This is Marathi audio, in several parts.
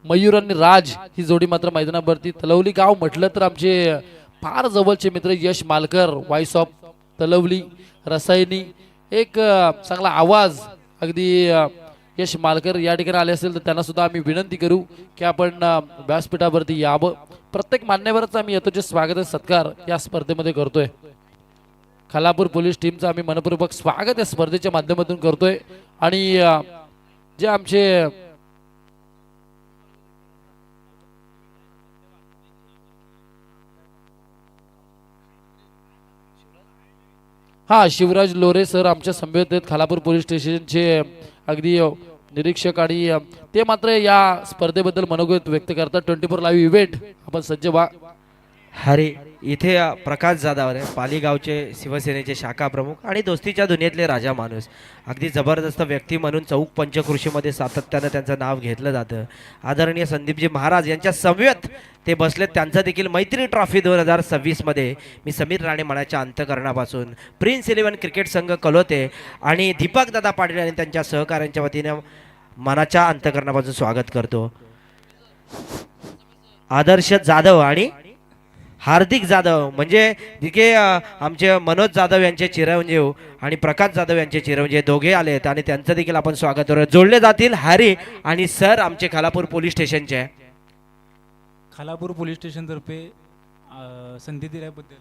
मयूर आणि राज ही जोडी मात्र मैदानावरती. तलवली गाव म्हटलं तर आमचे फार जवळचे मित्र यश मालकर, व्हॉइस ऑफ तलवली, रसायनी, एक चांगला आवाज. अगदी यश मालकर या ठिकाणी आले असेल तर त्यांना सुद्धा आम्ही विनंती करू की आपण व्यासपीठावरती यावं. प्रत्येक मान्यवराचं आम्ही यथोचित स्वागत आणि सत्कार या स्पर्धेमध्ये करतोय. खालापूर पोलीस टीमचं आम्ही मनपूर्वक स्वागत या स्पर्धेच्या माध्यमातून करतोय. आणि जे आमचे शिवराज लोरे सर आमच्या समवेत आहेत, खालापूर पोलीस स्टेशनचे अगदी निरीक्षक. आणि ते मात्र या स्पर्धेबद्दल मनोगत व्यक्त करतात. 24 लाईव्ह इव्हेंट आपण सज्ज व्हा. हरी इथे प्रकाश जाधव आहे, पालीगावचे शिवसेनेचे शाखा प्रमुख आणि दोस्तीच्या दुनियेतले राजा माणूस. अगदी जबरदस्त व्यक्ती म्हणून चौक पंचकृषीमध्ये सातत्यानं त्यांचं नाव घेतलं जातं. आदरणीय संदीपजी महाराज यांच्या समवेत ते बसलेत. त्यांचं देखील मैत्री ट्रॉफी 2026मध्ये मी समीर राणे मनाच्या अंतकरणापासून प्रिन्स 11 क्रिकेट संघ कलोते आणि दीपक दादा पाटील आणि त्यांच्या सहकाऱ्यांच्या वतीने मनाच्या अंतकरणापासून स्वागत करतो. आदर्श जाधव आणि हार्दिक जाधव म्हणजे तिथे आमचे मनोज जाधव यांचे चिरंजीव आणि प्रकाश जाधव यांचे चिरंजीव दोघे आलेत आणि त्यांचं देखील आपण स्वागत करू. जोडले जातील हरी आणि सर आमचे खालापूर पोलीस स्टेशनचे. खालापूर पोलीस स्टेशनतर्फे संधी दिल्याबद्दल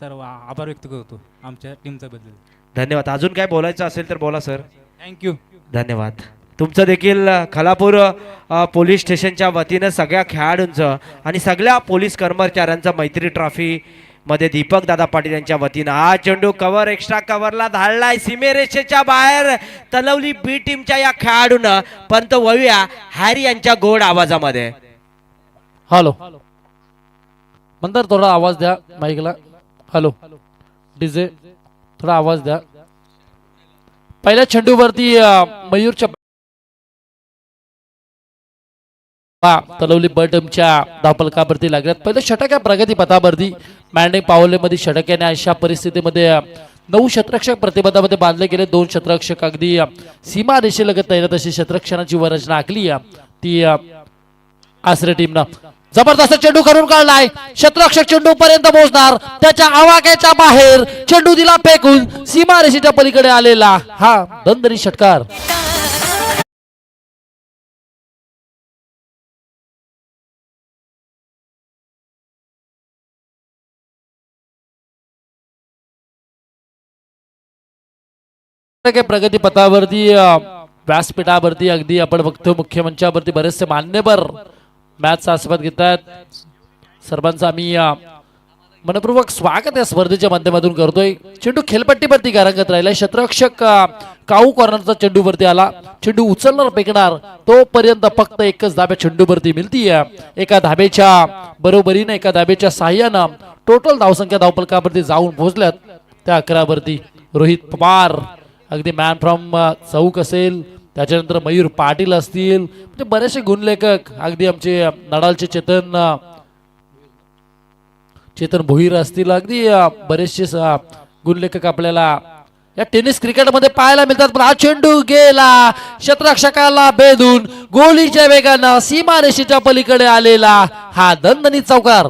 सर्व आभार व्यक्त करतो आमच्या टीमच्या बद्दल. धन्यवाद. अजून काय बोलायचं असेल तर बोला सर. थँक्यू. धन्यवाद. तुमचं देखील खालापूर पोलीस स्टेशनच्या वतीनं सगळ्या खेळाडूंचं आणि सगळ्या पोलीस कर्मचाऱ्यांचं मैत्री ट्रॉफी मध्ये दीपक दादा पाटील यांच्या वतीनं हा चेंडू कव्हर एक्स्ट्रा कव्हरला धाडलाय सीमेरेषेच्या बाहेर. तलवली बी टीमच्या या खेळाडूनं पंत वळूया हॅरी यांच्या गोड आवाजामध्ये. हॅलो मंदार थोडा आवाज द्या माईकला. हॅलो डीजे थोडा आवाज द्या. पहिल्या चेंडूवरती मयूरच्या तलवली बटमच्या धावपलकावरती लागल्यात. पहिलं षटक आहे प्रगती पथावरती. मॅन्डिंग पावलेमध्ये षटक याने अशा परिस्थितीमध्ये 9 क्षेत्ररक्षक प्रतिबंधामध्ये बांधले गेले. 2 क्षेत्ररक्षक अगदी सीमा रेषेलगत तैनात अशी क्षेत्ररक्षणाची रचना आखली ती आसरे टीमनं. जबरदस्त चेंडू करून काढलाय. क्षेत्ररक्षक चेंडू पर्यंत पोहोचणार, त्याच्या आवाक्याच्या बाहेर चेंडू दिला फेकून सीमा रेषेच्या पलीकडे आलेला हा दणदणी षटकार. प्रगती पथावरती व्यासपीठावरती अगदी आपण बघतो मुख्य मंचावरती बरेचसे मान्यवर मॅचचा आस्वाद घेतात. सर्वांचं आम्ही मनपूर्वक स्वागत या स्पर्धेच्या माध्यमातून करतोय. चेंडू खेळपट्टीवरती गारंगत राहिला. क्षेत्ररक्षक काऊ कॉर्नरचा चेंडूवरती आला. चेंडू उचलणार फेकणार तोपर्यंत फक्त एकच धाब्या चेंडूवरती मिळतीये. एका धाब्याच्या बरोबरीनं एका धाब्याच्या साह्यानं टोटल धावसंख्या धावपलकावरती जाऊन पोहोचल्यात त्या 11 वरती. रोहित पवार अगदी मॅन फ्रॉम चौक असेल, त्याच्यानंतर मयूर पाटील असतील, म्हणजे बरेचसे गुणलेखक अगदी आमचे नडालचे चेतन भोईर असतील. अगदी बरेचसे गुणलेखक आपल्याला या टेनिस क्रिकेटमध्ये पाहायला मिळतात. पण हा चेंडू गेला क्षेत्ररक्षकाला भेदून गोलीच्या वेगानं सीमारेषेच्या पलीकडे आलेला हा दणदणीत चौकार.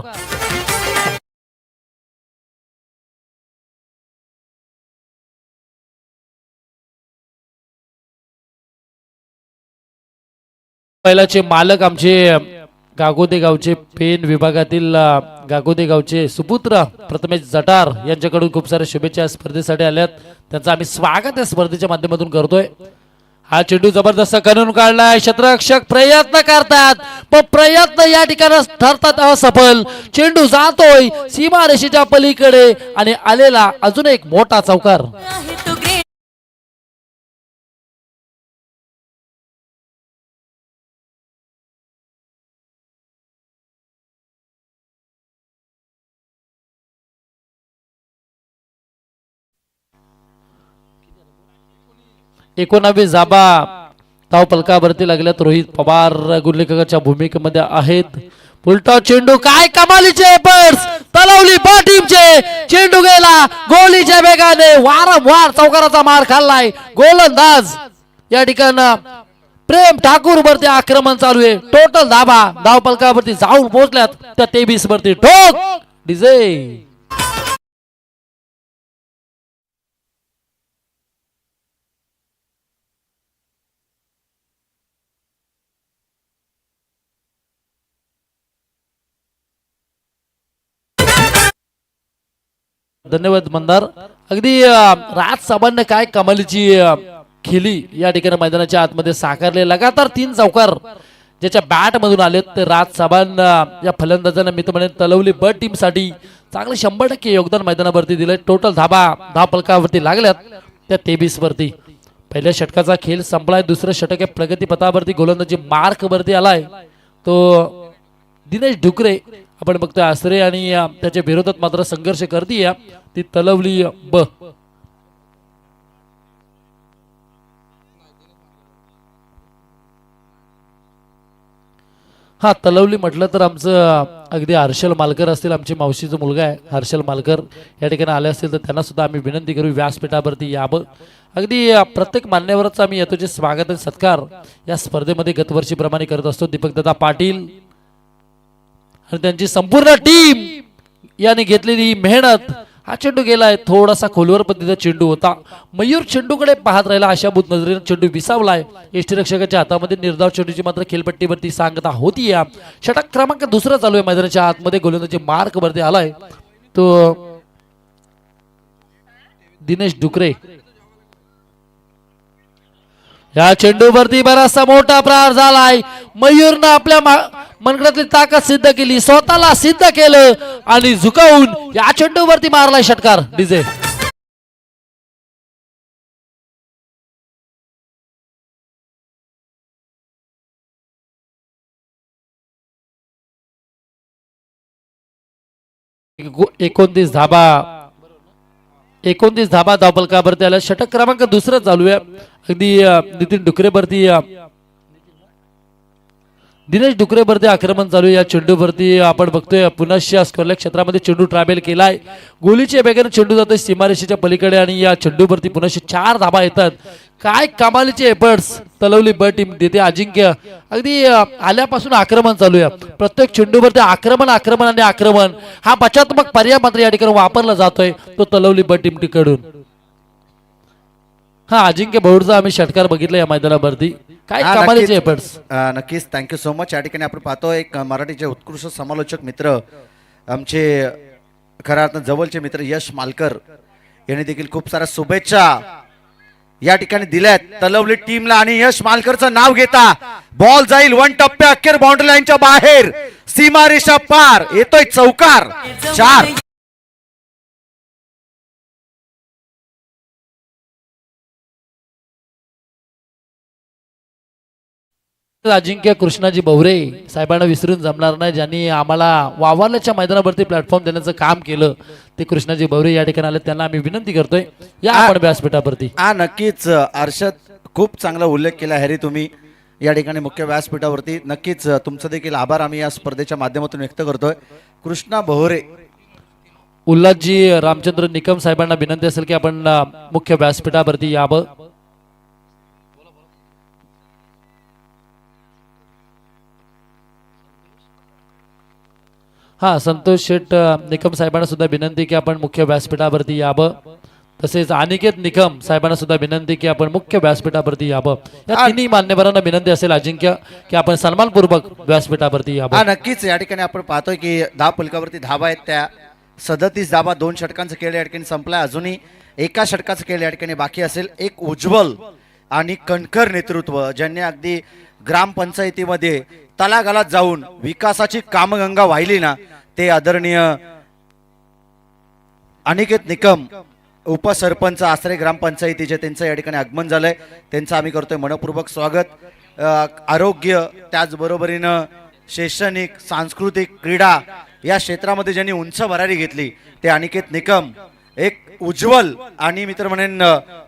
पहिल्याचे मालक आमचे गागोदे गावचे पेन विभागातील गागोदे गावचे सुपुत्र प्रथमेश जटार यांच्याकडून खूप साऱ्या शुभेच्छा स्पर्धेसाठी आल्यात. त्यांचं आम्ही स्वागत या स्पर्धेच्या माध्यमातून करतोय. हा चेंडू जबरदस्त करून काढलाय. क्षेत्ररक्षक प्रयत्न करतात पण प्रयत्न या ठिकाणी ठरतात असफल. चेंडू जातोय सीमारेषेच्या पलीकडे आणि आलेला अजून एक मोठा चौकार. एकोणावीस जाबा धावपलकावरती लागल्यात. रोहित पवार गुणलेखकाच्या भूमिकेमध्ये आहेत. उलटा चेंडू काय कमालीचे पर्स तलवली बा टीमचे. चेंडू गेला गोलीच्या वेगाने वारंवार चौकाराचा मार खाल्लाय. गोलंदाज या ठिकाणी प्रेम ठाकूर वरती आक्रमण चालू आहे. टोटल धाबा धाव पलकावरती जाऊन पोहोचल्यात त्या 23 वरती. ठोक डीजे. धन्यवाद मंदार. अगदी राज साबणने काय कमालीची खेळी या ठिकाणी मैदानाच्या आतमध्ये साकारले. लगातार 3 चौकार ज्याच्या बॅट मधून आलेत ते राज साबण या फलंदाजांना मी तर म्हणेन तलवली ब टीम साठी चांगले 100% योगदान मैदानावरती दिले. टोटल धाव पलकावरती लागल्यात त्या 23 वरती. पहिल्या षटकाचा खेळ संपलाय. दुसरं षटक आहे प्रगती पथावरती गोलंदाजी मार्क वरती आलाय तो दिनेश ढुकरे. आपण बघतोय आसरे आणि त्याच्या विरोधात मात्र संघर्ष करतीये ती तलवली ब. हा तलवली म्हटलं तर आमचं अगदी हर्षल मालकर असतील. आमची मावशीचा मुलगा आहे हर्षल मालकर या ठिकाणी आले असतील तर त्यांना सुद्धा आम्ही विनंती करू व्यासपीठावरती यावं. अगदी प्रत्येक मान्यवराचं आम्ही येतो जे स्वागत आणि सत्कार या स्पर्धेमध्ये गतवर्षीप्रमाणे करत असतो. दीपकदादा पाटील आणि त्यांची संपूर्ण टीम याने घेतलेली मेहनत. हा चेंडू गेलाय थोडासा खोलवर पद्धतीचा चेंडू होता. मयूर चेंडूकडे पाहत राहिला आशाभूत नजरेने. चेंडू विसावलाय यष्टीरक्षकाच्या हातामध्ये. निर्धाव चेंडूची मात्र खेळपट्टीवरती सांगता होती. या षटक क्रमांक 2 चालू आहे मैदानाच्या आतमध्ये. गोलंदाजी मार्क वरती आलाय तो दिनेश डुकरे. या चेंडूवरती बराचसा मोठा प्रहार झालाय. मयूरनं आपल्या मनगडातली ताकद सिद्ध केली. स्वतःला सिद्ध केलं आणि झुकावून या चेंडूवरती मारलाय षटकार डीजे. एकोणतीस धाबा धावपलकावरती आल्या. षटक क्रमांक 2 चालू आहे. अगदी नितीन डुकरेवरती दिनेश डुकरेवरती आक्रमण चालू आहे. या चेंडूवरती आपण बघतोय पुनश्च स्क्वेअर क्षेत्रामध्ये चेंडू ट्रॅव्हल केलाय. गोलीच्या वेगाने चेंडू जातोय सीमारेषेच्या पलीकडे आणि या चेंडूवरती पुनश्च 4 धाबा येतात. काय कमालीचे एफर्ट्स तलवली ब टीम देते. अजिंक्य अगदी आल्यापासून आक्रमण चालू आहे. प्रत्येक चेंडूवरती आक्रमण आणि आक्रमण हा बचात्मक पर्याय मात्र या ठिकाणी वापरला जातोय तो तलवली ब टीम कडून. हा अजिंक्य भौरचा आम्ही षटकार बघितला या मैदानावरती. काय कमालीचे एफर्ट्स. नक्कीच थँक्यू सो मच. या ठिकाणी आपण पाहतो एक मराठीचे उत्कृष्ट समालोचक मित्र आमचे खऱ्या अर्थानं जवळचे मित्र यश मालकर यांनी देखील खूप साऱ्या शुभेच्छा या ठिकाणी दिल्यात तलवली टीमला. आणि यश मालकरचं नाव घेता बॉल जाईल 1 टप्प्या अखेर बाउंड्री लाईनच्या बाहेर. सीमारेषा पार येतोय चौकार 4. अजिंक्य कृष्णाजी भवरे साहेबांना विसरून जमणार नाही. ज्यांनी आम्हाला वावरल्याच्या मैदानावरती प्लॅटफॉर्म देण्याचं काम केलं ते कृष्णाजी भवरे या ठिकाणी आले. त्यांना आम्ही विनंती करतोय या आपण व्यासपीठावरती. नक्कीच अर्षद खूप चांगला उल्लेख केला हॅरी तुम्ही या ठिकाणी मुख्य व्यासपीठावरती. नक्कीच तुमचं देखील आभार आम्ही या स्पर्धेच्या माध्यमातून व्यक्त करतोय. कृष्णा भोरे उल्हासजी रामचंद्र निकम साहेबांना विनंती असेल की आपण मुख्य व्यासपीठावरती यावं. हा संतोष शेठ निकम साहेबांना सुद्धा विनंती की आपण मुख्य व्यासपीठावरती यावं. तसेच अनिकेत निकम साहेबांना सुद्धा विनंती की आपण मुख्य व्यासपीठावरती यावं. या तिन्ही मान्यवरांना विनंती असेल अजिंक्य की आपण सन्मानपूर्वक व्यासपीठावरती यावं. नक्कीच या ठिकाणी आपण पाहतोय की धाव फलकावरती धाबा आहेत त्या 37 धाबा. 2 षटकांचा खेळ या ठिकाणी संपलाय. अजूनही एका षटकाचा खेळ या ठिकाणी बाकी असेल. एक उज्ज्वल आणि कणखर नेतृत्व ज्यांनी अगदी ग्रामपंचायतीमध्ये तलागालात जाऊन विकासाची कामगंगा वाहिली ना ते आदरणीय अनिकेत निकम उपसरपंच आसरे ग्रामपंचायतीचे त्यांचं या ठिकाणी आगमन झालंय. त्यांचं आम्ही करतोय मनपूर्वक स्वागत. आरोग्य त्याचबरोबरीनं शैक्षणिक सांस्कृतिक क्रीडा या क्षेत्रामध्ये ज्यांनी उंच भरारी घेतली ते अनिकेत निकम एक उज्ज्वल आणि मी तर म्हणेन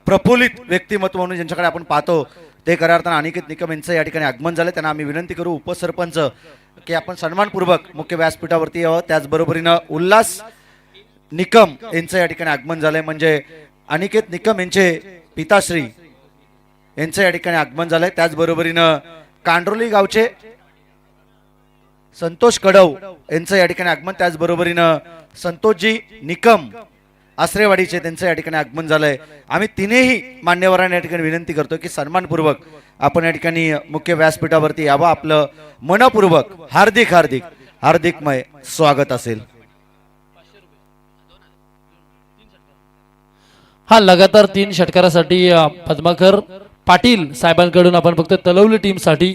प्रफुल्लित व्यक्तिमत्व म्हणून ज्यांच्याकडे आपण पाहतो ते खऱ्या अर्थानं अनिकेत निकम यांचं या ठिकाणी आगमन झालं. त्यांना आम्ही विनंती करू उपसरपंच की आपण सन्मानपूर्वक मुख्य व्यासपीठावरती यावं. त्याचबरोबरीनं उल्हास निकम यांचं या ठिकाणी आगमन झालंय. म्हणजे अनिकेत निकम यांचे पिताश्री यांचं या ठिकाणी आगमन झालंय. त्याचबरोबरीनं कांड्रोली गावचे संतोष कडव यांचं या ठिकाणी आगमन, त्याचबरोबरीनं संतोषजी निकम आसरेवाडीचे त्यांचं या ठिकाणी आगमन झालंय. आम्ही तिन्ही मान्यवरांना या ठिकाणी विनंती करतो की सन्मानपूर्वक आपण या ठिकाणी मुख्य व्यासपीठावरती यावं. आपलं मनपूर्वक हार्दिक हार्दिक हार्दिकमय स्वागत असेल. हा लगातार 3 षटकारासाठी पद्माकर पाटील साहेबांकडून आपण फक्त तलवली टीम साठी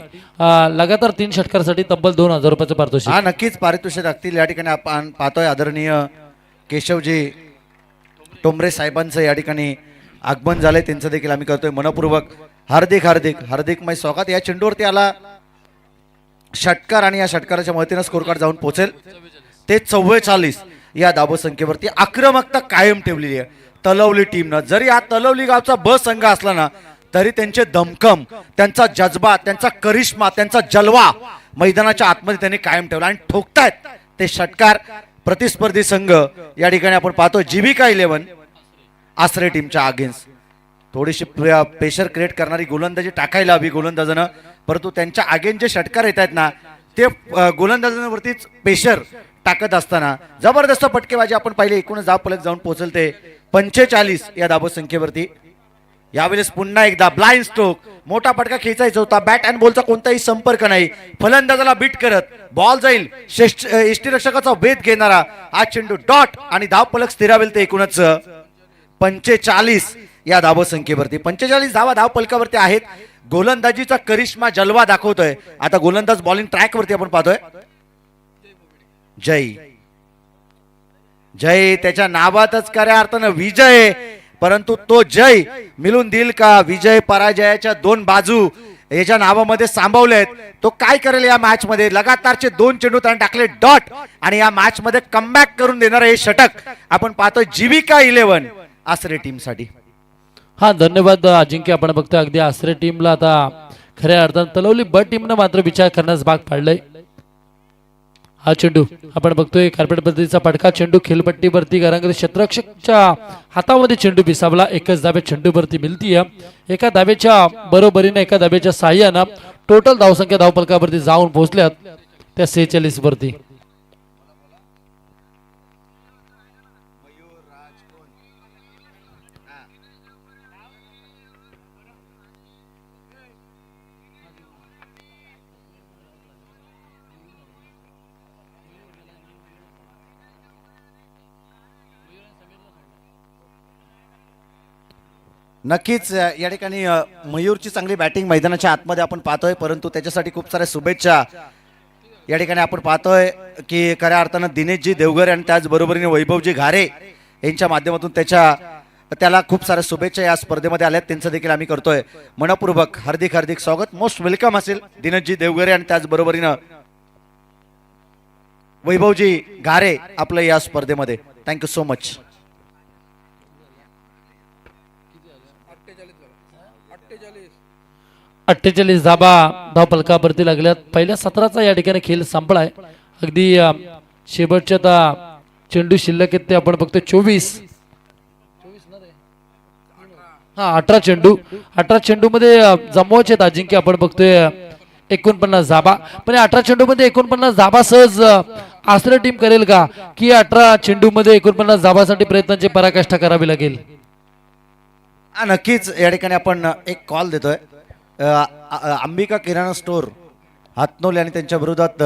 लगातार 3 षटकारासाठी तब्बल 2000 रुपयाचं पारितोषिक. हा नक्कीच पारितोषिक लागतील. या ठिकाणी आपण पाहतोय आदरणीय केशवजी टोंबरे साहेबांचं या ठिकाणी आगमन झालंय. त्यांचं देखील आम्ही करतोय मनपूर्वक हार्दिक हार्दिक हार्दिकमय स्वागत. या चेंडूवरती आला षटकार आणि या षटकाराच्या मदतीनं स्कोर कार्ड जाऊन पोहोचेल. ते 44 या धावसंख्येवरती आक्रमकता कायम ठेवलेली आहे तलवली टीमनं. जरी हा तलवली गावचा ब संघ असला ना तरी त्यांचे दमखम, त्यांचा जज्बा, त्यांचा करिश्मा, त्यांचा जलवा मैदानाच्या आतमध्ये त्यांनी कायम ठेवला आणि ठोकतायत ते षटकार. प्रतिस्पर्धी संघ या ठिकाणी आपण पाहतो जीविका 11 आसरे टीमच्या अगेन्स्ट थोडीशी प्रेशर क्रिएट करणारी गोलंदाजी टाकायला हवी गोलंदाजानं, परंतु त्यांच्या अगेन्स्ट जे षटकार येत आहेत ना ते गोलंदाजांवरतीच प्रेशर टाकत असताना जबरदस्त फटकेबाजी आपण पाहिले. एकूणच धाव फलक जाऊन पोहोचेल ते 45 या धावसंख्येवरती. यावेळेस पुन्हा एकदा ब्लाइंड स्ट्रोक, मोठा फटका खेचायचा होता. बॅट अँड बॉलचा कोणताही संपर्क नाही. फलंदाजाला बीट करत बॉल जाईल यष्टीरक्षकाचा वेध घेणारा हा चेंडू डॉट आणि धाव फलक स्थिरावेल ते एकूणच 45 या धावसंख्येवरती. 45 धावा धाव फलकावरती आहेत. गोलंदाजीचा करिश्मा जलवा दाखवतोय. आता गोलंदाज बॉलिंग ट्रॅक वरती आपण पाहतोय जय. जय त्याच्या नावातच खऱ्या अर्थानं विजय, परंतु तो जय मिळून देईल का? विजय पराजयाच्या 2 बाजू याच्या नावामध्ये सांभावलेत. तो काय करेल या मॅच मध्ये? लगातारचे 2 चेंडू त्याने टाकले डॉट आणि या मॅच मध्ये कमबॅक करून देणारे हे षटक आपण पाहतोय जीविका 11 आसरे टीम साठी. हा धन्यवाद अजिंक्य. आपण बघतोय अगदी आसरे टीमला आता खऱ्या अर्थानं तलवली ब टीमनं मात्र विचार करण्यास भाग पाडलाय. हा चेंडू आपण बघतोय कार्पेट पद्धतीचा पडका चेंडू खेलपट्टीवरती घरांमध्ये क्षेत्ररक्षकच्या हातामध्ये चेंडू बिसावला. एकच धाब्यात चेंडूवरती मिळतीये. एका धाब्याच्या बरोबरीने एका धाब्याच्या साह्यानं टोटल धावसंख्या धावफलकावरती जाऊन पोहोचल्यात त्या 46 वरती. नक्कीच या ठिकाणी मयूरची चांगली बॅटिंग मैदानाच्या आतमध्ये आपण पाहतोय, परंतु त्याच्यासाठी खूप साऱ्या शुभेच्छा या ठिकाणी आपण पाहतोय की खऱ्या अर्थानं दिनेशजी देवघरे आणि त्याचबरोबरीने वैभवजी घारे यांच्या माध्यमातून त्याला खूप साऱ्या शुभेच्छा या स्पर्धेमध्ये आल्यात. त्यांचं देखील आम्ही करतोय मनपूर्वक हार्दिक हार्दिक स्वागत. मोस्ट वेलकम असेल दिनेशजी देवघरे आणि त्याचबरोबरीनं वैभवजी घारे आपलं या स्पर्धेमध्ये. Thank you so much. 48 धाबा धाव फलकावरती लागल्यात. पहिल्या सत्राचा या ठिकाणी खेळ संपलाय. अगदी शेवटच्या आता चेंडू शिल्लक आहेत ते आपण बघतोय 24 18 चेंडू. 18 चेंडू मध्ये जमवायचे आहेत अजिंक्य. आपण बघतोय 49 धाबा. पण 18 चेंडू मध्ये 49 धाबा सहज आसरे टीम करेल का, की 18 चेंडू मध्ये 49 धाबासाठी प्रयत्नांची पराकाष्ठा करावी लागेल? नक्कीच या ठिकाणी आपण एक कॉल देतोय. अंबिका किराणा स्टोर हातनोले आणि त्यांच्या विरोधात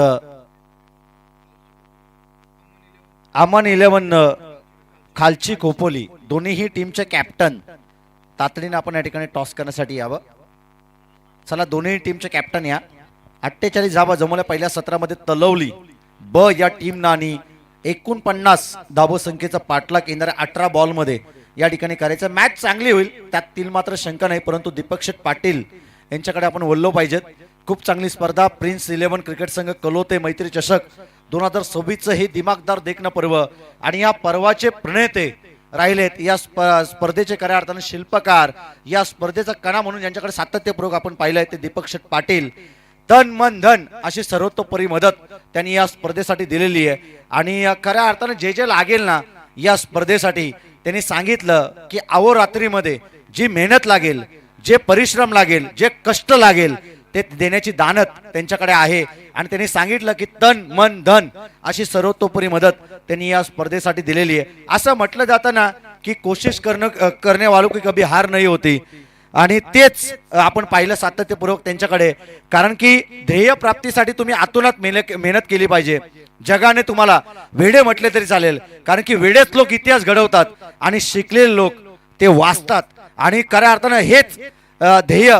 अमन 11 खालची खोपोली दोन्हीही टीमचे कॅप्टन तातडीने आपण या ठिकाणी टॉस करण्यासाठी यावं. चला दोन्ही टीमचे कॅप्टन या. 48 धावा जमवल्या पहिल्या सत्रामध्ये तलवली ब या टीमनं आणि 49 धावसंख्येचा पाठलाग येणाऱ्या 18 बॉलमध्ये या ठिकाणी करायचं. मॅच चांगली होईल त्यात मात्र शंका नाही, परंतु दीपक शेठ पाटील यांच्याकडे आपण वळलो पाहिजेत. खूप चांगली स्पर्धा. प्रिन्स 11 क्रिकेट संघ कलोते मैत्री चषक 2026 हे दिमागदार देखणं पर्व आणि या पर्वाचे प्रणेते राहिलेत. या स्पर्धेचे खऱ्या अर्थाने शिल्पकार, या स्पर्धेचा कणा म्हणून ज्यांच्याकडे सातत्यपूर्वक आपण पाहिलंय ते दीपक शेठ पाटील. तन मन धन अशी सर्वतोपरी मदत त्यांनी या स्पर्धेसाठी दिलेली आहे आणि खऱ्या अर्थाने जे जे लागेल ना या स्पर्धेसाठी त्यांनी सांगितलं की अहोरात्रीमध्ये जी मेहनत लागेल, जे परिश्रम लागेल, जे कष्ट लागेल ते देण्याची दानत त्यांच्याकडे आहे आणि त्यांनी सांगितलं की तन मन धन अशी सर्वतोपरी मदत त्यांनी या स्पर्धेसाठी दिलेली आहे. असं म्हटलं जातं ना की कोशिश करने वालों की कभी हार नाही होती आणि तेच आपण पाहिलं सातत्यपूर्वक त्यांच्याकडे. कारण की ध्येय प्राप्तीसाठी तुम्ही आतोनात मेहनत केली पाहिजे. जगाने तुम्हाला वेडे म्हटले तरी चालेल, कारण की वेडेच लोक इतिहास घडवतात आणि शिकलेले लोक ते वाचतात. आणि खऱ्या अर्थानं हेच ध्येय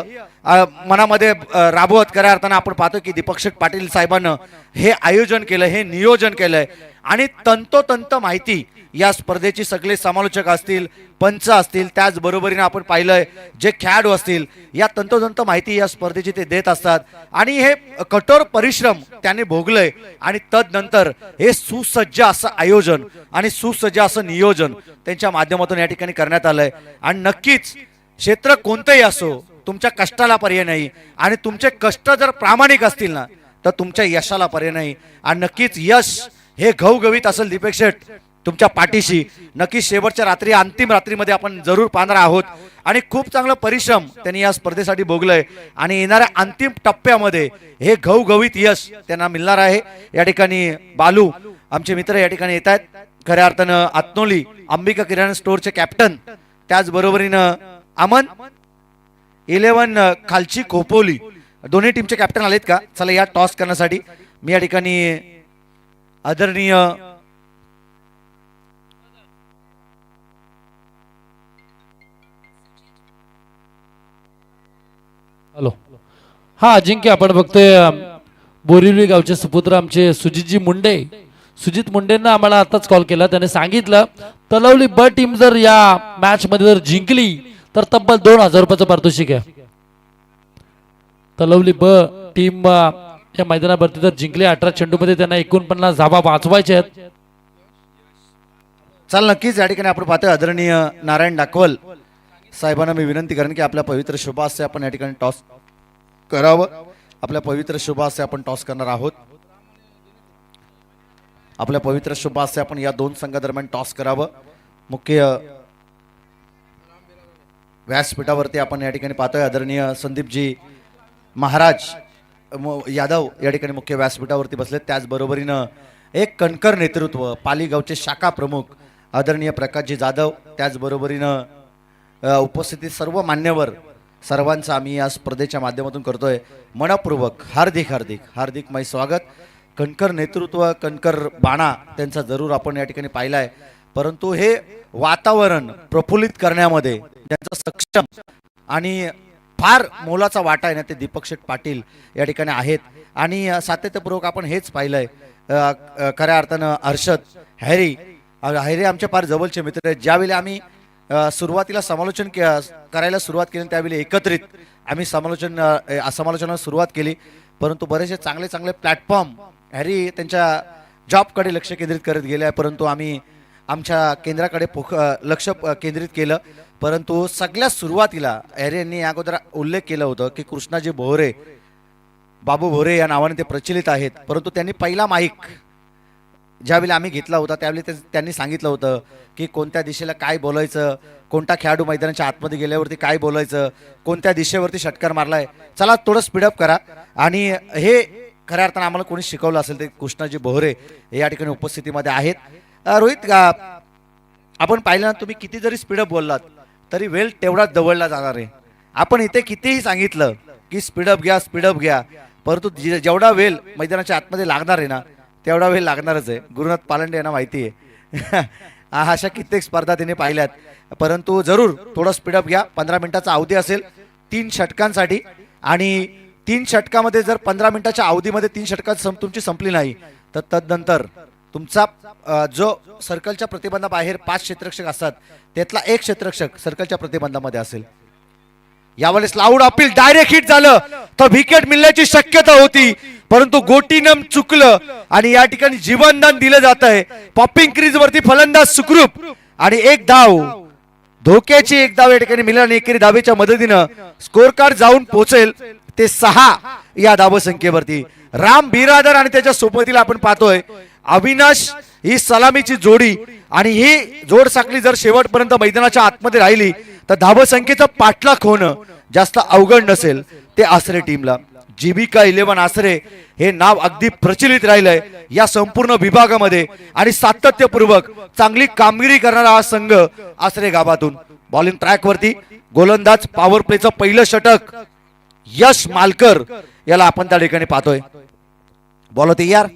मनामध्ये राबवत खऱ्या अर्थानं आपण पाहतो की दीपक शेठ पाटील साहेबांना हे आयोजन केलं, हे नियोजन केलंय आणि तंतोतंत माहिती या स्पर्धेची सगळे समालोचक असतील, पंच असतील, त्याचबरोबरीने आपण पाहिलंय जे खेळाडू असतील, या तंतोतंत माहिती या स्पर्धेची ते देत असतात. आणि हे कठोर परिश्रम त्यांनी भोगलंय आणि तदनंतर हे सुसज्ज असं आयोजन आणि सुसज्ज असं नियोजन त्यांच्या माध्यमातून या ठिकाणी करण्यात आलंय. आणि नक्कीच क्षेत्र कोणतंही असो, तुमच्या कष्टाला पर्याय नाही आणि तुमचे कष्ट जर प्रामाणिक असतील ना तर तुमच्या यशाला पर्याय नाही. आणि नक्कीच यश हे घवघवीत असेल दीपक शेठ तुमच्या पाठीशी. नक्कीच शेवटच्या रात्री, अंतिम रात्रीमध्ये आपण जरूर पाहणार आहोत आणि खूप चांगला परिश्रम त्यांनी या स्पर्धेसाठी भोगलंय आणि येणाऱ्या अंतिम टप्प्यामध्ये हे घवघवीत यश त्यांना मिळणार आहे. या ठिकाणी बालू आमचे मित्र या ठिकाणी येत आहेत. खऱ्या अर्थानं आत्नोली अंबिका किराणा स्टोअरचे कॅप्टन, त्याचबरोबरीनं अमन 11 खालची खोपोली, दोन्ही टीमचे कॅप्टन आलेत का? चला या टॉस करण्यासाठी मी या ठिकाणी आदरणीय हॅलो, हा अजिंक्य आपण बघतोय बोरिवली गावचे सुपुत्र आमचे सुजितजी मुंडे. सुजित मुंडेंना आम्हाला आताच कॉल केला. त्याने सांगितलं तलवली ब टीम जर या मॅच मध्ये जर जिंकली तर तब्बल 2000 रुपयाचं पारितोषिक आहे. तलवली ब टीम या मैदानावरती जर जिंकली 18 चेंडूमध्ये त्यांना 49 धावा वाचवायचे आहेत. चल नक्कीच या ठिकाणी आपण पाहतोय आदरणीय नारायण डाकवल साहेबांना मी विनंती करेन की आपल्या पवित्र शुभास्ते आपण या ठिकाणी टॉस करावं. आपल्या पवित्र शुभास्ते आपण टॉस करणार आहोत. आपल्या पवित्र शुभास्ते आपण या दोन संघादरम्यान टॉस करावं. मुख्य व्यासपीठावरती आपण या ठिकाणी पाहतोय आदरणीय संदीपजी महाराज यादव या ठिकाणी मुख्य व्यासपीठावरती बसलेत. त्याचबरोबरीनं एक कणकर नेतृत्व, पाली गावचे शाखा प्रमुख आदरणीय प्रकाशजी जाधव, त्याचबरोबरीनं उपस्थितीत सर्व मान्यवर सर्वांचं आम्ही या स्पर्धेच्या माध्यमातून करतोय मनपूर्वक हार्दिक हार्दिक हार्दिकमय स्वागत. कणकर नेतृत्व, कणकर बाणा त्यांचा जरूर आपण या ठिकाणी पाहिलाय, परंतु हे वातावरण प्रफुल्लित करण्यामध्ये त्यांचा सक्षम आणि फार मोलाचा वाटा आहे ना ते दीपक शेठ पाटील या ठिकाणी आहेत. आणि सातत्यपूर्वक आपण हेच पाहिलंय. खऱ्या अर्थानं हर्षद हॅरी आमच्या फार जवळचे मित्र आहेत. ज्यावेळी आम्ही सुरुवातीला समालोचन करायला सुरुवात केली त्यावेळी एकत्रित आम्ही समालोचनाला सुरुवात केली, परंतु बरेचसे चांगले चांगले प्लॅटफॉर्म हॅरी त्यांच्या जॉबकडे लक्ष केंद्रित करत गेले, परंतु आम्ही आमच्या केंद्राकडे लक्ष केंद्रित केलं. परंतु सगळ्यात सुरुवातीला हॅरी यांनी अगोदर उल्लेख केला होता की कृष्णाजी भोरे, बाबू भोरे या नावाने ते प्रचलित आहेत, परंतु त्यांनी पहिला माईक ज्यावेळी आम्ही घेतला होता त्यावेळी त्यांनी सांगितलं होतं की कोणत्या दिशेला काय बोलायचं, कोणता खेळाडू मैदानाच्या आतमध्ये गेल्यावरती काय बोलायचं, कोणत्या दिशेवरती षटकार मारलाय. चला थोडं स्पीडअप करा. आणि हे खऱ्या अर्थानं आम्हाला कोणी शिकवलं असेल ते कृष्णाजी बोहरे हे या ठिकाणी उपस्थितीमध्ये आहेत. रोहित, आपण पाहिलं ना, तुम्ही किती जरी स्पीडअप बोललात तरी वेळ तेवढाच दवडला जाणार आहे. आपण इथे कितीही सांगितलं की स्पीडअप घ्या, परंतु जेवढा वेळ मैदानाच्या आतमध्ये लागणार आहे ना तेवढा वेळ लागणारच आहे. गुरुनाथ पालंडे यांना माहिती आहे. अशा कित्येक स्पर्धा त्यांनी पाहिल्यात, परंतु जरूर थोडं स्पीडअप घ्या. 15 मिनिटाचा अवधी असेल 3 षटकांसाठी, आणि 3 षटकामध्ये जर 15 मिनिटाच्या अवधीमध्ये 3 षटकात तुमची संपली नाही तर तदनंतर तुमचा जो सर्कलच्या प्रतिबंधाबाहेर 5 क्षेत्ररक्षक असतात त्यातला एक क्षेत्ररक्षक सर्कलच्या प्रतिबंधामध्ये असेल. यावेळेस लाऊड अपील, डायरेक्ट हिट झालं तर विकेट मिळण्याची शक्यता होती, परंतु गोटीनं चुकलं आणि या ठिकाणी जीवनदान दिलं जात आहे. पॉपिंग क्रीज वरती फलंदाज सुखरूप आणि एक धाव, धोक्याची एक धाव या ठिकाणी मिळाली. एकेरी धावेच्या मदतीनं स्कोर कार्ड जाऊन पोहोचेल ते 6 या धावसंख्येवरती. राम बिरादर आणि त्याच्या सोबतीला आपण पाहतोय अविनाश ही सलामीची जोडी, आणि ही जोड साखळी जर शेवटपर्यंत मैदानाच्या आतमध्ये राहिली तर धावसंख्येचं पाठलाग होणं जास्त अवघड नसेल ते आसरे टीमला. जीविका 11 आसरे हे नाव अगदी प्रचलित राहिलंय या संपूर्ण विभागामध्ये आणि सातत्यपूर्वक चांगली कामगिरी करणारा हा संघ आसरे गावातून. बॉलिंग ट्रॅक वरती गोलंदाज पॉवर प्लेचं पहिलं षटक यश मालकर याला आपण त्या ठिकाणी पाहतोय. बॉल तयार.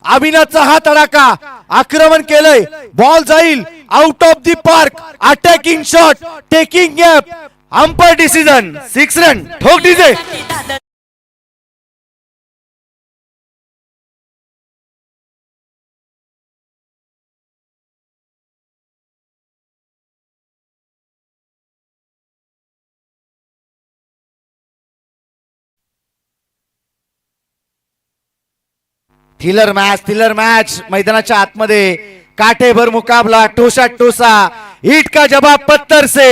अविनाशचा हा तडाखा आक्रमण केलंय. बॉल जाईल out of the park. Attacking shot taking gap. Umpire decision 6 run. ठोक डीजे. थिलर मॅच मैदानाच्या आतमध्ये काठेभर मुकाबला. टोसा टोसा ईट का जवाब पत्थर से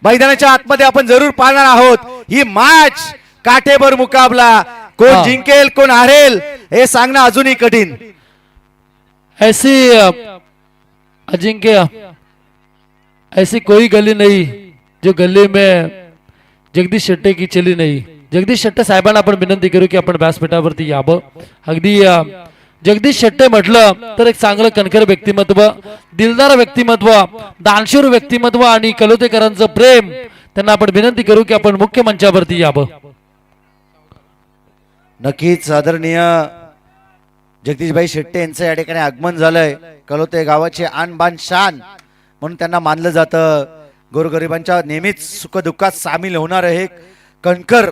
मैदानाच्या आतमध्ये आपण जरूर पाहणार आहोत ही मॅच. काठेभर मुकाबला. कोण जिंकेल कोण हारेल हे सांगणं अजूनही कठीण. ऐसी अजिंक्य ऐसी कोई गली नहीं जो गली में जगदीश शेट्टे की चली नहीं. जगदीश शेट्टे साहेबांना आपण विनंती करू की आपण व्यासपीठावरती यावं. अगदी जगदीश शेट्टे म्हटलं तर एक चांगलं कणखर व्यक्तिमत्व, दिलदार व्यक्तिमत्व, दानशूर व्यक्तिमत्व आणि कलोतेकरांचं प्रेम. त्यांना आपण विनंती करू की आपण मुख्य मंचावरती यावं. नक्कीच आदरणीय जगदीशभाई शेट्टे यांचं या ठिकाणी आगमन झालंय. कलोते गावाचे आन बान शान म्हणून त्यांना मानलं जातं. गोरगरिबांच्या नेहमीच सुखदुःखात सामील होणार हे कणखर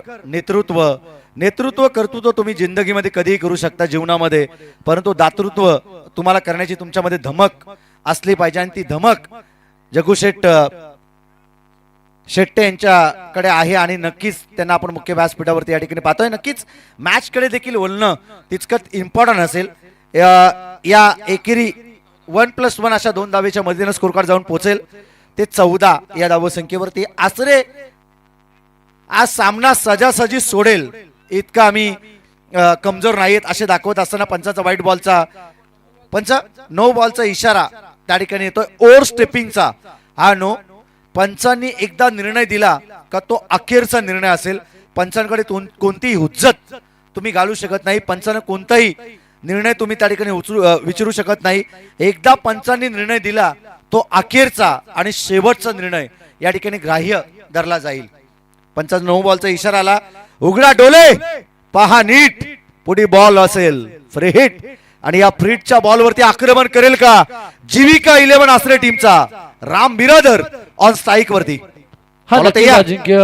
नेतृत्व कर्तृत्व तुम्ही जिंदगीमध्ये कधीही करू शकता जीवनामध्ये, परंतु दातृत्व तुम्हाला करण्याची तुमच्यामध्ये धमक असली पाहिजे आणि ती धमक जगूशेठ शेट्टे यांच्याकडे आहे आणि नक्कीच त्यांना आपण मुख्य व्यासपीठावरती या ठिकाणी पाहतोय. नक्कीच मॅच कडे देखील बोलणं तितकंच इम्पॉर्टंट असेल. या एकेरी 1+1 अशा 2 धावेच्या मदतीने स्कोर कार्ड जाऊन पोहोचेल ते 14 या धावसंख्येवरती. आसरे आज सामना सजासजी सोडेल इतका आम्ही कमजोर नाहीत असे दाखवत असताना पंचाचा व्हाईट बॉलचा नो बॉलचा इशारा त्या ठिकाणी येतोय. ओव्हर स्टेपिंगचा हा नो. पंचांनी एकदा निर्णय दिला का तो अखेरचा निर्णय असेल. पंचांकडे कोणतीही हुज्जत तुम्ही घालू शकत नाही. पंचांना कोणताही निर्णय तुम्ही त्या ठिकाणी विचारू शकत नाही. एकदा पंचांनी निर्णय दिला तो अखेरचा आणि शेवटचा निर्णय या ठिकाणी ग्राह्य धरला जाईल. पंचाचा 9 बॉलचा इशारा आला. उघडा डोले पहा नीट पुढे बॉल असेल फ्री हिट आणि या फ्री हिटच्या बॉलवरती आक्रमण करेल का जीविका 11 आसरे टीमचा राम बिरादर ऑन स्ट्राईक वरती. अजिंक्य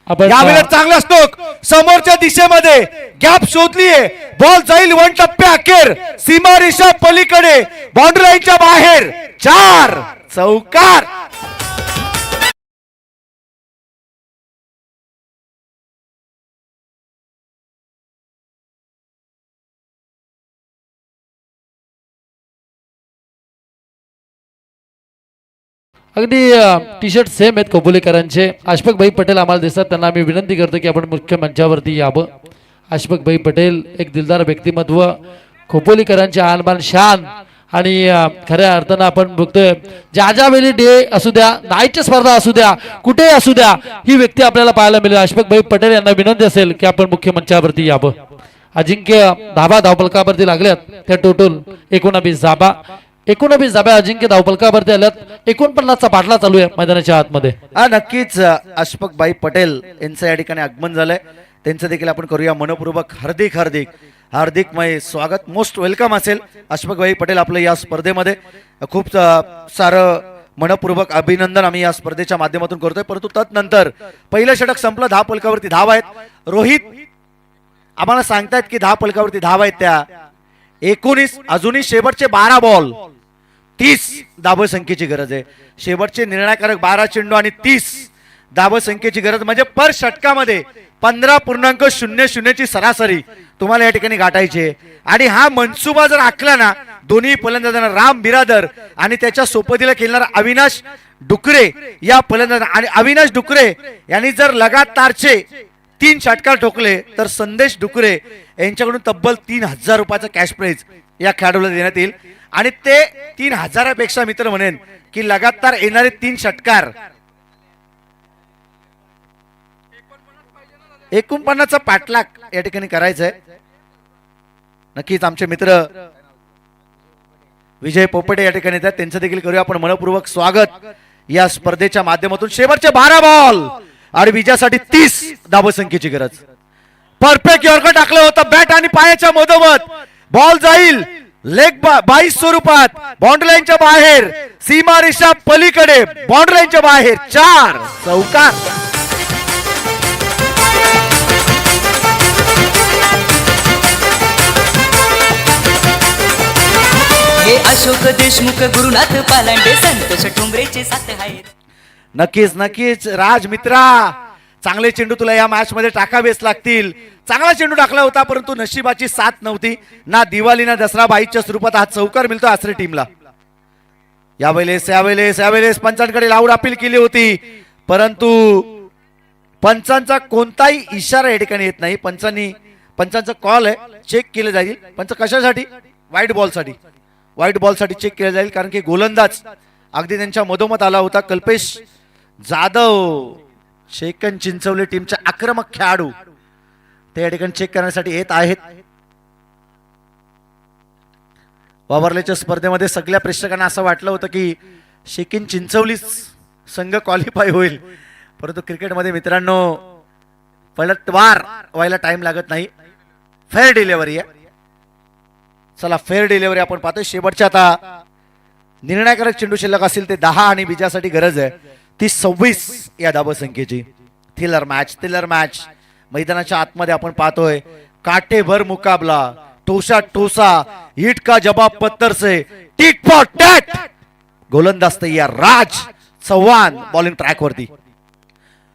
आपण यावेळेला चांगला स्ट्रोक समोरच्या दिशेमध्ये गॅप शोधलीये. बॉल जाईल 1 टप्प्या अखेर सीमारेषा पलीकडे बाउंड्री लाईनच्या बाहेर. 4 चौकार. अगदी टी शर्ट सेम आहेत खोपोलीकरांचे. अशफाक भाई पटेल आम्हाला दिसतात. त्यांना आम्ही विनंती करतो की आपण मुख्य मंचावरती यावं. अशफाक भाई पटेल एक दिलदार व्यक्तिमत्व, खोपोलीकरांचे आणबान शान आणि खऱ्या अर्थानं आपण बघतोय ज्या वेळी डे असू द्या, नाईटच्या स्पर्धा असू द्या, कुठेही असू द्या, ही व्यक्ती आपल्याला पाहायला मिळेल. अशफाक भाई पटेल यांना विनंती असेल की आपण मुख्य मंचावरती यावं. अजिंक्य धाबा धावपलकावरती लागल्यात. त्या टोटल 19 धाबा. 19 धाब्या अजिंक्य धावपलकावरती आल्यात. 49चा पाठला चालू आहे मैदानाच्या आतमध्ये. नक्कीच अशफाक भाई पटेल यांचं या ठिकाणी आगमन झालंय. त्यांचं देखील आपण करूया मनपूर्वक हार्दिकमय स्वागत. मोस्ट वेलकम असेल अशफाक भाई पटेल आपलं या स्पर्धेमध्ये. खूप सारं मनपूर्वक अभिनंदन आम्ही या स्पर्धेच्या माध्यमातून करतोय. परंतु तदनंतर पहिलं षटक संपलं. 10 पलकावरती धाव आहेत. रोहित आम्हाला सांगतायत की 10 पलकावरती धाव आहेत त्या 19. अजूनही शेवटचे 12 बॉल 30 धावसंख्येची गरज आहे. शेवटचे निर्णायकारक 12 चेंडू आणि 30 धावसंख्येची गरज म्हणजे पर षटकामध्ये 15.00 ची सरासरी तुम्हाला या ठिकाणी गाठायची आहे. आणि हा मनसुबा जर आखला ना दोन्ही फलंदाजांना राम बिरादर आणि त्याच्या सोबतीला खेळणारा अविनाश डुकरे या फलंदाज आणि अविनाश डुकरे यांनी जर लगातारचे 3 षटकार ठोकले तर संदेश डुकरे यांच्याकडून तब्बल 3000 रुपयाचा कॅश प्राइज या खेळाडूला देण्यात येईल. आणि ते 3000पेक्षा मित्र म्हणेन की लगातार येणारे 3 षटकार 49चा पाठलाग या ठिकाणी करायचा आहे. नक्कीच आमचे मित्र विजय पोपटे या ठिकाणी येतात, त्यांचं देखील करूया आपण मनपूर्वक स्वागत या स्पर्धेच्या माध्यमातून. शेवटचे 12 बॉल आणि विजयासाठी 30 धावसंख्येची गरज. परफेक्ट यॉर्कर टाकलं होतं बॅट आणि पायाच्या मधोमध. बॉल जाईल लेग बाईस स्वरूपात बाउंड्री लाईनच्या बाहेर, सीमारेषा पलीकडे बाउंड्री लाईनच्या बाहेर. 4 चौकार. हे अशोक देशमुख, गुरुनाथ पालांडे, संतोष ठोंबरेचे साथ आहेत. नक्कीच नक्कीच राज मित्रा, चांगले चेंडू तुला या मॅच मध्ये टाकावेच लागतील. चांगला चेंडू टाकला होता परंतु नशिबाची साथ नव्हती. ना दिवाळी ना दसरा बाईच्या स्वरूपात हा चौकार मिळतो आसरे टीमला. यावेळेस पंचांकडे लाऊड अपील केली होती परंतु पंचांचा कोणताही इशारा या ठिकाणी येत नाही. पंचांचा कॉल आहे, चेक केले जाईल. पंच कशासाठी? व्हाईट बॉल साठी चेक केलं जाईल, कारण की गोलंदाज अगदी त्यांच्या मधोमध आला होता. कल्पेश जाधव, शेकन चिंचवली टीमच्या आक्रमक खेळाडू ते या ठिकाणी चेक करण्यासाठी येत आहेत. वावरलेच्या स्पर्धेमध्ये सगळ्या प्रेक्षकांना असं वाटलं होतं की शेकिन चिंचवली संघ क्वालिफाय होईल, परंतु क्रिकेटमध्ये मित्रांनो पलटवार व्हायला टाइम लागत नाही. फेअर डिलिव्हरी आहे. चला फेअर डिलिव्हरी आपण पाहतोय. शेवटच्या आता निर्णायकारक चेंडू शिल्लक असतील ते 10 आणि विजयासाठी गरज आहे ती 26 या धावसंख्येची. थ्रिलर मॅच मैदानाच्या आतमध्ये आपण पाहतोय. काटेभर मुकाबला, टोसा हिट का जवाब पत्थर से, टिट फॉर टॅट. गोलंदाज तयार. राज चव्हाण बॉलिंग ट्रॅक वरती.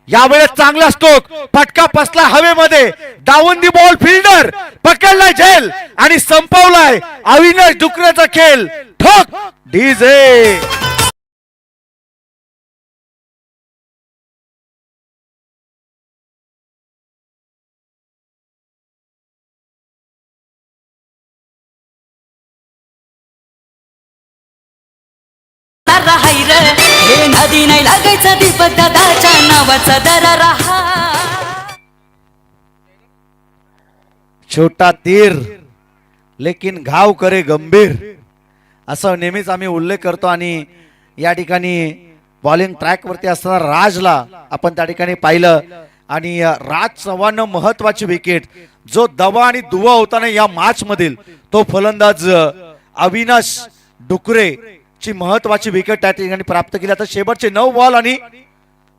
यावेळेस चांगला स्ट्रोक, फटका बसला हवेमध्ये. दावंदी बॉल फिल्डर पकडलाय झेल आणि संपवलाय अविनाश डुकरेचा खेळ. ठोक डीजे. हे नदी नाही लागायचा दीपक दादाच्या नावाचा दरा राहा. छोटा तीर लेकिन घाव करे गंभीर, असं नेहमीच आम्ही उल्लेख करतो. आणि या ठिकाणी बॉलिंग ट्रॅक वरती असताना राजला आपण त्या ठिकाणी पाहिलं आणि राज चव्हाण महत्वाची विकेट, जो दवा आणि दुवा होता ना या मॅच मधील, तो फलंदाज अविनाश डुकरे ची महत्वाची विकेट त्या ठिकाणी प्राप्त केली. आता शेवटचे 9 बॉल आणि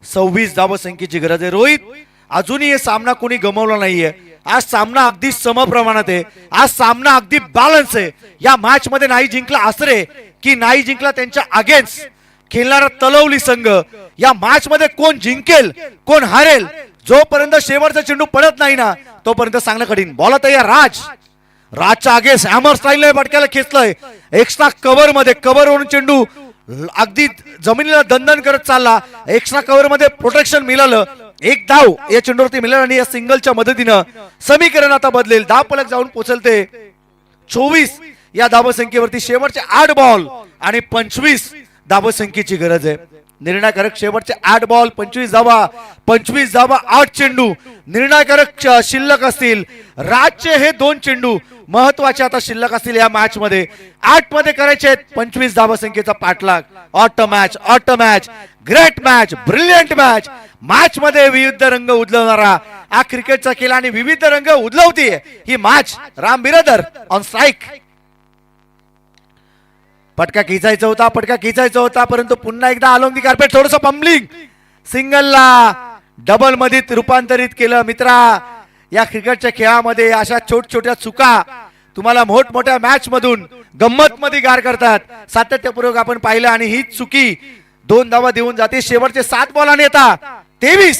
26 धावसंख्येची गरज आहे. रोहित, अजूनही हे सामना कोणी गमावला नाहीये. आज सामना अगदी समप्रमाणात आहे. आज सामना अगदी बॅलन्स आहे. या मॅच मध्ये नाही जिंकला आसरे की नाही जिंकला त्यांच्या अगेन्स्ट खेळणारा तलवली संघ. या मॅच मध्ये कोण जिंकेल कोण हारेल, जोपर्यंत शेवटचा चेंडू पडत नाही ना तोपर्यंत सांगणं कठीण. बॉल तयार. राजच्या अगेन्स्ट हॅमर स्टाईलने फटक्याला खेचलंय. एक्स्ट्रा कव्हर मध्ये, कव्हर वरून चेंडू अगदी जमिनीला दंदन करत चालला. एक्स्ट्रा कव्हर मध्ये प्रोटेक्शन मिळालं. 1 धाव या चेंडूवरती मिळालं आणि या सिंगलच्या मदतीनं समीकरण आता बदलेल. धाव फलक जाऊन पोहोचलते 24 या धावसंख्येवरती. शेवटचे 8 बॉल आणि 25 धावसंख्येची गरज आहे. निर्णायकारक शेवटचे 8 बॉल 25 धावा 8 चेंडू निर्णायकारक शिल्लक असतील. राजचे हे 2 चेंडू महत्वाचे आता शिल्लक असतील या मॅच मध्ये. 8 मध्ये करायचे आहेत 25 धावसंख्येचा पाठलाग. Auto match great match, brilliant match मध्ये विविध रंग उधळवणारा हा क्रिकेटचा खेळ आणि विविध रंग उधळवतीये ही मॅच. राम बिरादर ऑन स्ट्राईक. पटका खिचायचा होता परंतु पुन्हा एकदा अलोंग दी कार्पेट, थोडस पंबलिंग, सिंगलला डबल मध्ये रूपांतरित केलं. मित्रा, या क्रिकेटच्या खेळामध्ये अशा छोट्या चुका तुम्हाला मोठमोठ्या मॅच मधून गंमत मध्ये गार करतात. सातत्यपूर्वक आपण पाहिलं आणि ही चुकी 2 धावा देऊन जाते. शेवटचे 7 बॉल आणि आता 23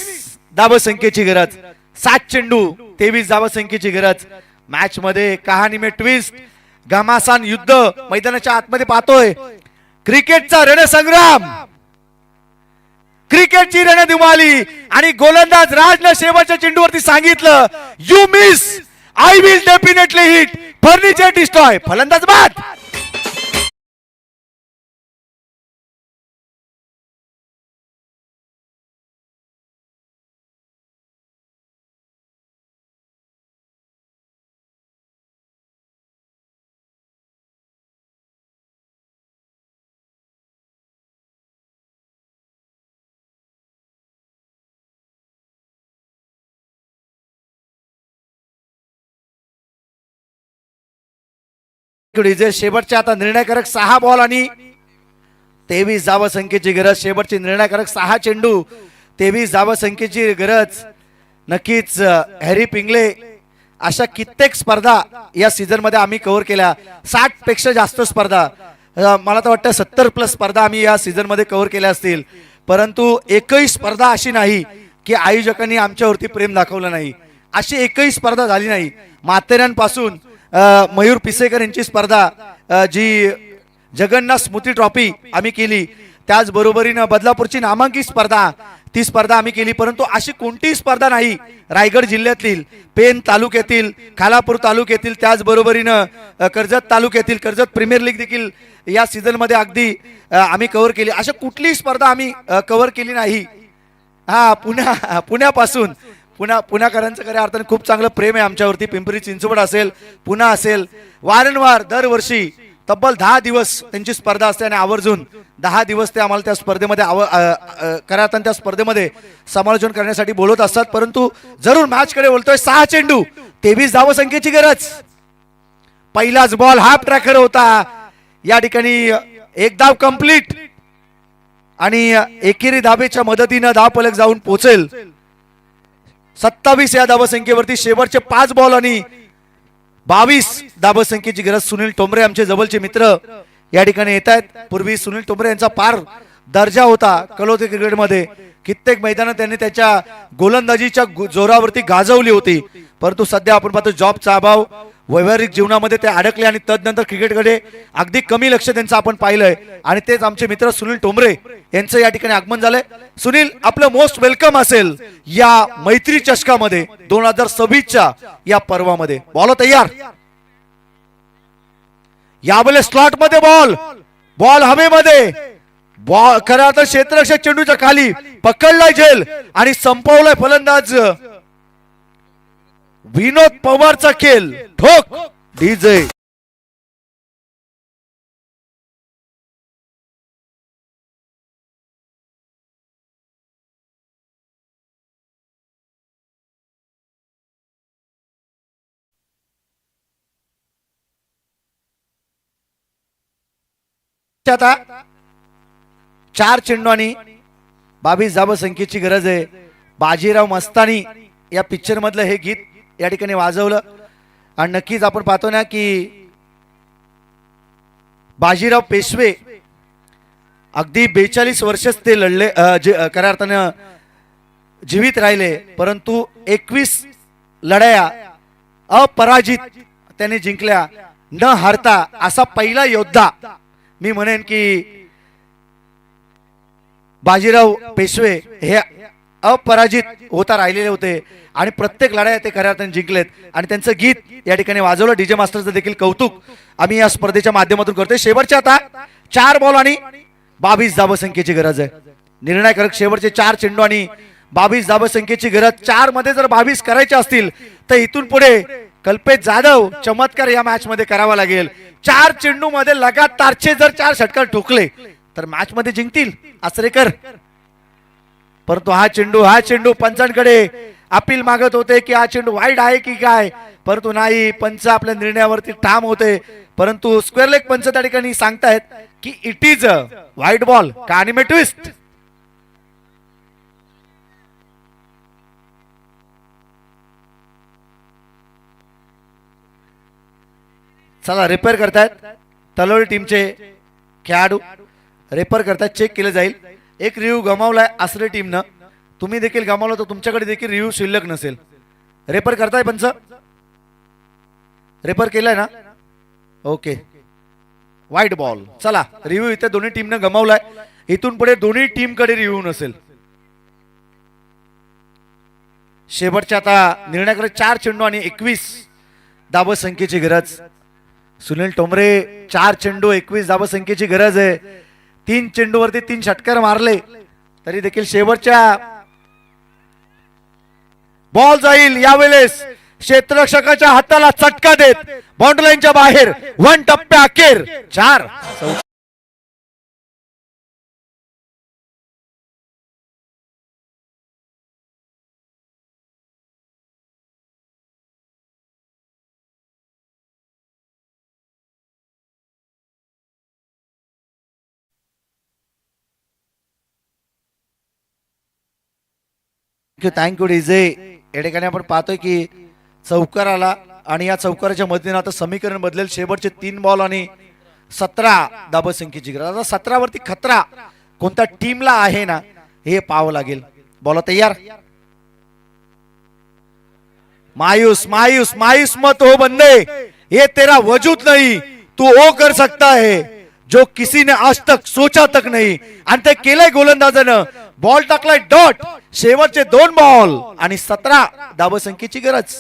धावसंख्येची गरज. 7 चेंडू 23 धावसंख्येची गरज. मॅच मध्ये कहाणी में ट्विस्ट, घमासान युद्ध मैदानाच्या आतमध्ये पाहतोय. क्रिकेटचा रणसंग्राम, क्रिकेटची रणधुमाळी आणि गोलंदाज राजनं शेवटच्या चेंडूवरती सांगितलं, you miss, I will definitely hit, furniture destroy. फलंदाज बाद. जे शेवटच्या आता निर्णयकारक 6 बॉल आणि 23 धावा संख्येची गरज. शेवटची निर्णयकारक 6 चेंडू, 23 धावा संख्येची गरज. नक्कीच हॅरी पिंगले अशा कित्येक स्पर्धा या सीझन मध्ये आम्ही कव्हर केल्या. 60 पेक्षा जास्त स्पर्धा, मला तर वाटतं 70+ स्पर्धा आम्ही या सीझन मध्ये कव्हर केल्या असतील. परंतु एकही स्पर्धा अशी नाही की आयोजकांनी आमच्यावरती प्रेम दाखवलं नाही. अशी एकही स्पर्धा झाली नाही. माथेऱ्यांपासून मयूर पिसेकर यांची स्पर्धा, जी जगन्नाथ स्मृती ट्रॉफी आम्ही केली, त्याचबरोबरीनं बदलापूरची नामांकित स्पर्धा, ती स्पर्धा आम्ही केली. परंतु अशी कोणतीही स्पर्धा नाही रायगड जिल्ह्यातील, पेन तालुक्यातील, खालापूर तालुक्यातील, त्याचबरोबरीनं कर्जत तालुक्यातील, कर्जत प्रीमियर लीग देखील या सीझन मध्ये अगदी आम्ही कव्हर केली. अशा कुठलीही स्पर्धा आम्ही कव्हर केली नाही. पुण्यापासून पुण्याकरांचं खऱ्या अर्थाने खूप चांगलं प्रेम आहे आमच्यावरती. पिंपरी चिंचवड असेल, पुणे असेल, वारंवार दरवर्षी तब्बल 10 दिवस त्यांची स्पर्धा असते आणि आवर्जून 10 दिवस ते आम्हाला त्या स्पर्धेमध्ये खऱ्या अर्थाने त्या स्पर्धेमध्ये समालोचन करण्यासाठी बोलवत असतात. परंतु जरूर मॅच कडे बोलतोय. 6 चेंडू, 23 धावा संख्येची गरज. पहिलाच बॉल हाफ ट्रॅकर होता. या ठिकाणी एक धाव कंप्लीट आणि एकेरी धाबेच्या मदतीनं धावफलक जाऊन पोहोचेल. 27 या धावसंख्येवरती शेवटचे 5 बॉल आणि 22 धावसंख्येची गरज. सुनील टोंबरे आमचे जवळचे मित्र या ठिकाणी येत आहेत. पूर्वी सुनील टोंबरे यांचा फार दर्जा होता कलोते क्रिकेटमध्ये. कित्येक मैदानात त्यांनी त्याच्या गोलंदाजीच्या जोरावरती गाजवली होती. परंतु सध्या आपण पाहतो जॉबचा अभाव, वैवाहिक जीवनामध्ये ते अडकले आणि तदनंतर क्रिकेटकडे अगदी कमी लक्ष त्यांचं आपण पाहिलंय. आणि तेच आमचे मित्र सुनील टोंबरे यांचं या ठिकाणी आगमन झालंय. सुनील, आपलं मोस्ट वेलकम असेल या मैत्री चषकामध्ये 2026च्या या पर्वामध्ये. बॉल तयार. यावेळेस स्लॉट मध्ये बॉल हवेमध्ये, बॉल खरं तर क्षेत्ररक्षक चेंडूच्या खाली पकडलाय झेल आणि संपवलाय फलंदाज विनोद पवारचा खेळ. ठोक डीजे. आता 4 चेंडू आणि 22 धावा संख्येची गरज आहे. बाजीराव मस्तानी या पिक्चर मधलं हे गीत या ठिकाणी वाजवलं आणि नक्कीच आपण पाहतो ना की बाजीराव पेशवे अगदी 42 वर्षच ते लढले, खऱ्या अर्थानं जीवित राहिले. परंतु 21 लढाया अपराजित त्यांनी जिंकल्या, न हारता असा पहिला योद्धा मी म्हणेन की बाजीराव पेशवे हे अपराजित होता राहिलेले होते आणि प्रत्येक लढाई ते खऱ्या अर्थाने जिंकलेत. आणि त्यांचं गीत या ठिकाणी वाजवलं. डीजे मास्टरचं देखील कौतुक आम्ही या स्पर्धेच्या माध्यमातून करतोय. शेवटच्या आता 4 बॉल आणि 22 धावा संख्येची गरज आहे. निर्णायकारक शेवटचे 4 चेंडू आणि 22 धावा संख्येची गरज. 4 मध्ये जर 22 करायचे असतील तर इथून पुढे कल्पेश जाधव चमत्कार या मॅच मध्ये करावा लागेल. 4 चेंडू मध्ये लगातारचे जर 4 षटकार ठोकले तर मॅच मध्ये जिंकतील आचरेकर. परंतु हा चेंडू पंचांकडे अपील मागत होते की हा चेंडू वाईड आहे की काय, परंतु नाही, पंच आपल्या निर्णयावरती ठाम होते. परंतु स्क्वेअर लेग पंच त्या ठिकाणी सांगतायत की it is a wide ball. कहाणी में ट्विस्ट. चला, रिपेअर करतायत तलोडी टीमचे खेळाडू. रेफर करतायत, चेक केलं जाईल. एक रिव्ह्यू गमावलाय आसरे टीमनं. तुम्ही देखील गमावलं तर तुमच्याकडे देखील रिव्ह्यू शिल्लक नसेल. रेफर करताय पंच? रेफर केलाय ना? ओके, वाईट बॉल. चला, रिव्ह्यू इथे दोन्ही टीमनं गमावलाय. इथून पुढे दोन्ही टीमकडे रिव्ह्यू नसेल. शेवटच्या आता निर्णयाकडे 4 चेंडू आणि 21 धावा संख्येची गरज. सुनील टोंबरे 4 चेंडू 21 धावा संख्येची गरज आहे. 3 चेंडूवरती 3 षटकार मारले तरी देखील शेवटच्या बॉल जाईल. यावेळेस क्षेत्ररक्षकाच्या हाताला चटका देत बाउंड्री लाईनच्या बाहेर 1 टप्प्या अखेर 4 थँक्यू डीजे. या ठिकाणी आपण पाहतोय की चौकार आला आणि या चौकाराच्या मदतीने आता समीकरण बदलेल. शेवटचे 3 बॉल आणि 17 धाबसंख्येची गरज. आता 17 वरती खतरा कोणत्या टीमला आहे ना हे पाहावं लागेल. बॉल तयार. मायूस मायूस मायूस मत हो बंदे, ये तेरा वजूद नहीं, तू वो कर सकता है जो किसी ने आज तक सोचा तक नहीं. आणि ते केलंय गोलंदाजानं. बॉल टाकलाय डॉट. शेवटचे 2 बॉल आणि 17 धाबसंख्येची गरज.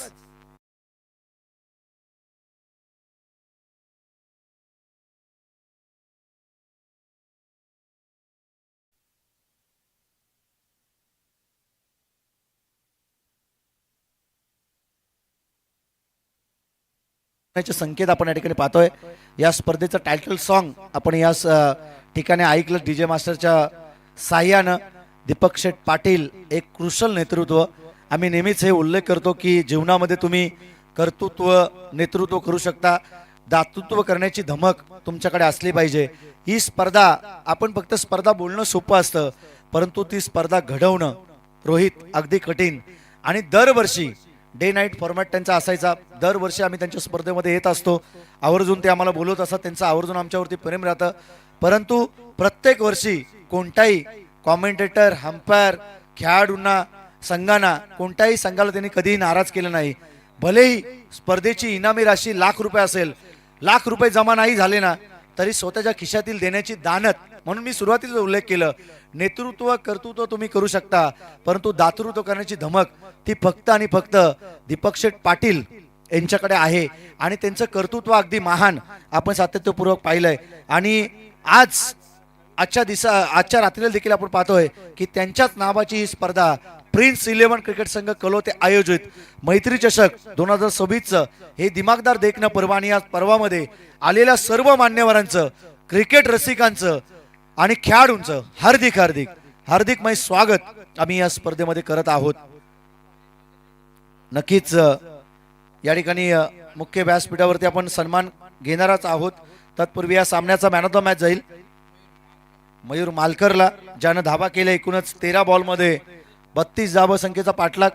संकेत आपण या ठिकाणी पाहतोय. या स्पर्धेचं टायटल सॉन्ग आपण या ठिकाणी ऐकलं डीजे मास्टरच्या साह्यानं. दीपक शेठ पाटील एक कुशल नेतृत्व. आम्ही नेहमीच हे उल्लेख करतो की जीवनामध्ये तुम्ही कर्तृत्व नेतृत्व करू शकता, दातृत्व करण्याची धमक तुमच्याकडे असली पाहिजे. ही स्पर्धा आपण फक्त स्पर्धा बोलणं सोपं असतं, परंतु ती स्पर्धा घडवणं रोहित अगदी कठीण. आणि दरवर्षी डे नाईट फॉर्मॅट त्यांचा असायचा. दरवर्षी आम्ही त्यांच्या स्पर्धेमध्ये येत असतो. आवर्जून ते आम्हाला बोलवत असतात. त्यांचं आवर्जून आमच्यावरती प्रेम राहतं. परंतु प्रत्येक वर्षी कोणताही कॉमेंटेटर, अंपायर, खेळाडूंना, संघांना, कोणत्याही संघाला त्यांनी कधीही नाराज केलं नाही. भलेही स्पर्धेची इनामी राशी ₹1,00,000 असेल, ₹1,00,000 जमा नाही झाले ना तरी स्वतःच्या खिशातील देण्याची दानत. म्हणून मी सुरुवातीला उल्लेख केलं, नेतृत्व कर्तृत्व तुम्ही करू शकता, परंतु दातृत्व करण्याची धमक ती फक्त आणि फक्त दीपक शेठ पाटील यांच्याकडे आहे. आणि त्यांचं कर्तृत्व अगदी महान आपण सातत्यपूर्वक पाहिलंय. आणि आजच्या रात्रीला देखील आपण पाहतोय की त्यांच्याच नावाची ही स्पर्धा प्रिन्स 11 क्रिकेट संघ कलोते आयोजित मैत्री चषक 2026 हे दिमागदार देखणं पर्व. आणि या पर्वामध्ये आलेल्या सर्व मान्यवरांचं, क्रिकेट रसिकांचं आणि खेळाडूंचं हार्दिक हार्दिक हार्दिकमय स्वागत आम्ही या स्पर्धेमध्ये करत आहोत. नक्कीच या ठिकाणी मुख्य व्यासपीठावरती आपण सन्मान घेणारच आहोत. तत्पूर्वी या सामन्याचा मॅन ऑफ द मॅच जाईल मयूर मालकरला, ज्यानं धावा केल्या. एकूणच 13 बॉलमध्ये 32 धावा संख्येचा पाठलाग.